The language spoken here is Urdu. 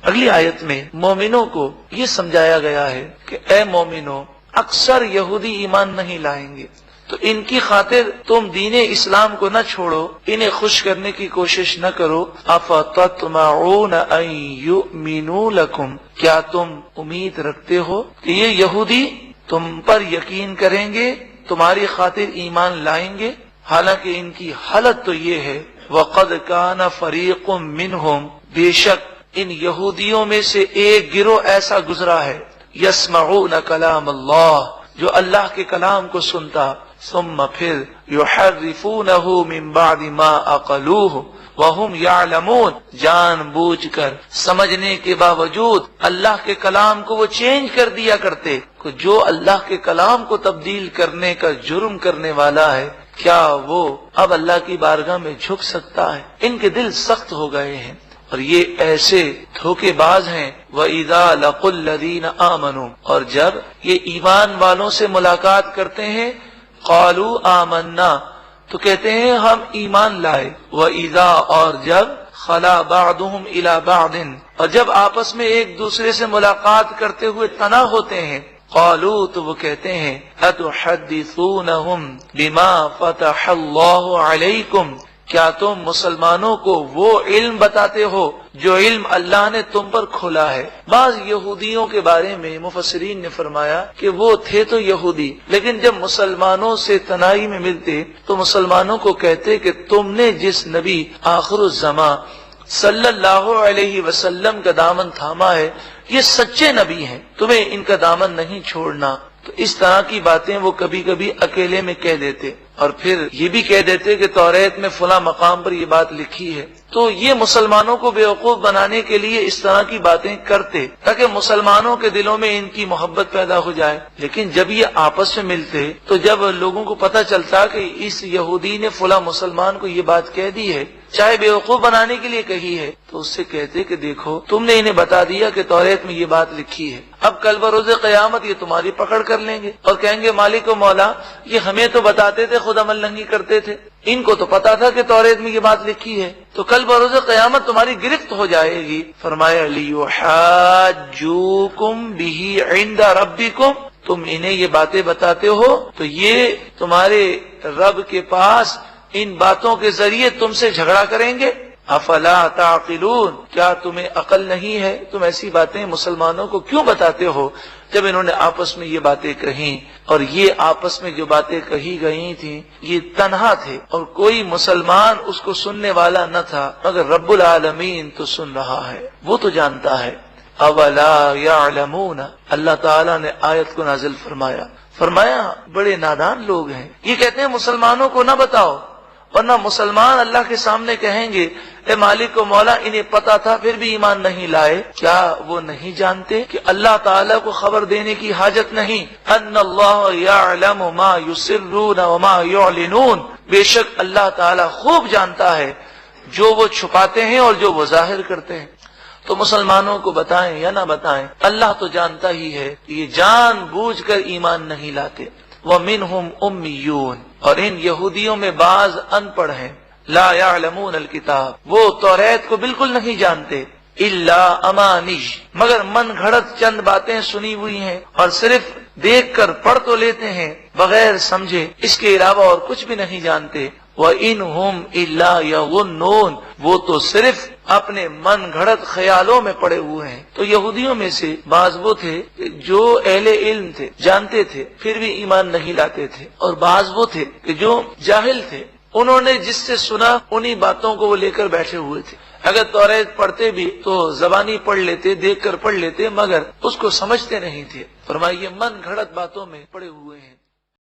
اگلی آیت میں مومنوں کو یہ سمجھایا گیا ہے کہ اے مومنوں، اکثر یہودی ایمان نہیں لائیں گے، تو ان کی خاطر تم دین اسلام کو نہ چھوڑو، انہیں خوش کرنے کی کوشش نہ کرو۔ افتطمعون ان یؤمنوا لکم، کیا تم امید رکھتے ہو کہ یہ یہودی تم پر یقین کریں گے، تمہاری خاطر ایمان لائیں گے؟ حالانکہ ان کی حالت تو یہ ہے، وقد کان فریق منہم، بے شک ان یہودیوں میں سے ایک گروہ ایسا گزرا ہے، یسمعون کلام اللہ، جو اللہ کے کلام کو سنتا، ثم پھر یحرفونہ من بعد ما عقلوہ وہم یعلمون، جان بوجھ کر سمجھنے کے باوجود اللہ کے کلام کو وہ چینج کر دیا کرتے۔ جو اللہ کے کلام کو تبدیل کرنے کا جرم کرنے والا ہے، کیا وہ اب اللہ کی بارگاہ میں جھک سکتا ہے؟ ان کے دل سخت ہو گئے ہیں اور یہ ایسے دھوکے باز ہیں۔ وَإِذَا لَقُوا الَّذِينَ آمَنُوا، اور جب یہ ایمان والوں سے ملاقات کرتے ہیں، قَالُوا آمَنَّا، تو کہتے ہیں ہم ایمان لائے۔ وَإِذَا، اور جب خَلَا بَعْضُهُمْ إِلَى بَعْضٍ، اور جب آپس میں ایک دوسرے سے ملاقات کرتے ہوئے تنہا ہوتے ہیں، قالوا، تو وہ کہتے ہیں اتحدثونہم بما فتح اللہ علیکم، کیا تم مسلمانوں کو وہ علم بتاتے ہو جو علم اللہ نے تم پر کھولا ہے؟ بعض یہودیوں کے بارے میں مفسرین نے فرمایا کہ وہ تھے تو یہودی، لیکن جب مسلمانوں سے تنہائی میں ملتے تو مسلمانوں کو کہتے کہ تم نے جس نبی آخر الزمان صلی اللہ علیہ وسلم کا دامن تھاما ہے، یہ سچے نبی ہیں، تمہیں ان کا دامن نہیں چھوڑنا۔ تو اس طرح کی باتیں وہ کبھی کبھی اکیلے میں کہہ دیتے، اور پھر یہ بھی کہہ دیتے کہ توریت میں فلاں مقام پر یہ بات لکھی ہے۔ تو یہ مسلمانوں کو بیوقوف بنانے کے لیے اس طرح کی باتیں کرتے تاکہ مسلمانوں کے دلوں میں ان کی محبت پیدا ہو جائے۔ لیکن جب یہ آپس میں ملتے تو جب لوگوں کو پتہ چلتا کہ اس یہودی نے فلاں مسلمان کو یہ بات کہہ دی ہے، چاہے بیوقوف بنانے کے لیے کہی ہے، تو اس سے کہتے کہ دیکھو تم نے انہیں بتا دیا کہ توریت میں یہ بات لکھی ہے، اب کل بروز قیامت یہ تمہاری پکڑ کر لیں گے اور کہیں گے مالک و مولا، یہ ہمیں تو بتاتے تھے، خود عمل نہیں کرتے تھے، ان کو تو پتا تھا کہ توریت میں یہ بات لکھی ہے، تو کل بروز قیامت تمہاری گرفت ہو جائے گی۔ فرمایا لیحاجوکم بہ عند ربکم، تم انہیں یہ باتیں بتاتے ہو تو یہ تمہارے رب کے پاس ان باتوں کے ذریعے تم سے جھگڑا کریں گے۔ افلا تعقلون، کیا تمہیں عقل نہیں ہے؟ تم ایسی باتیں مسلمانوں کو کیوں بتاتے ہو؟ جب انہوں نے آپس میں یہ باتیں کہیں، اور یہ آپس میں جو باتیں کہی گئی تھیں یہ تنہا تھے اور کوئی مسلمان اس کو سننے والا نہ تھا، مگر رب العالمین تو سن رہا ہے، وہ تو جانتا ہے۔ اولا یعلمون، اللہ تعالیٰ نے آیت کو نازل فرمایا بڑے نادان لوگ ہیں، یہ کہتے ہیں مسلمانوں کو نہ بتاؤ، ورنہ مسلمان اللہ کے سامنے کہیں گے اے مالک و مولا، انہیں پتا تھا پھر بھی ایمان نہیں لائے۔ کیا وہ نہیں جانتے کہ اللہ تعالیٰ کو خبر دینے کی حاجت نہیں؟ ان اللہ یعلم ما یسرون وما یعلنون، بے شک اللہ تعالیٰ خوب جانتا ہے جو وہ چھپاتے ہیں اور جو وہ ظاہر کرتے ہیں۔ تو مسلمانوں کو بتائیں یا نہ بتائیں، اللہ تو جانتا ہی ہے کہ یہ جان بوجھ کر ایمان نہیں لاتے۔ وَمِنْهُمْ أُمِّيُّونَ، اور ان یہودیوں میں بعض ان پڑھ ہیں، لا يعلمون الکتاب، وہ توریت کو بالکل نہیں جانتے، الا امانی، مگر من گھڑت چند باتیں سنی ہوئی ہیں اور صرف دیکھ کر پڑھ تو لیتے ہیں بغیر سمجھے، اس کے علاوہ اور کچھ بھی نہیں جانتے۔ وَإِنْهُمْ إِلَّا يَظُنُّونَ، وہ تو صرف اپنے من گھڑت خیالوں میں پڑے ہوئے ہیں۔ تو یہودیوں میں سے بعض وہ تھے جو اہل علم تھے، جانتے تھے، پھر بھی ایمان نہیں لاتے تھے، اور بعض وہ تھے کہ جو جاہل تھے، انہوں نے جس سے سنا انہی باتوں کو وہ لے کر بیٹھے ہوئے تھے۔ اگر توریت پڑھتے بھی تو زبانی پڑھ لیتے، دیکھ کر پڑھ لیتے، مگر اس کو سمجھتے نہیں تھے۔ فرمائیے من گھڑت باتوں میں پڑے ہوئے ہیں۔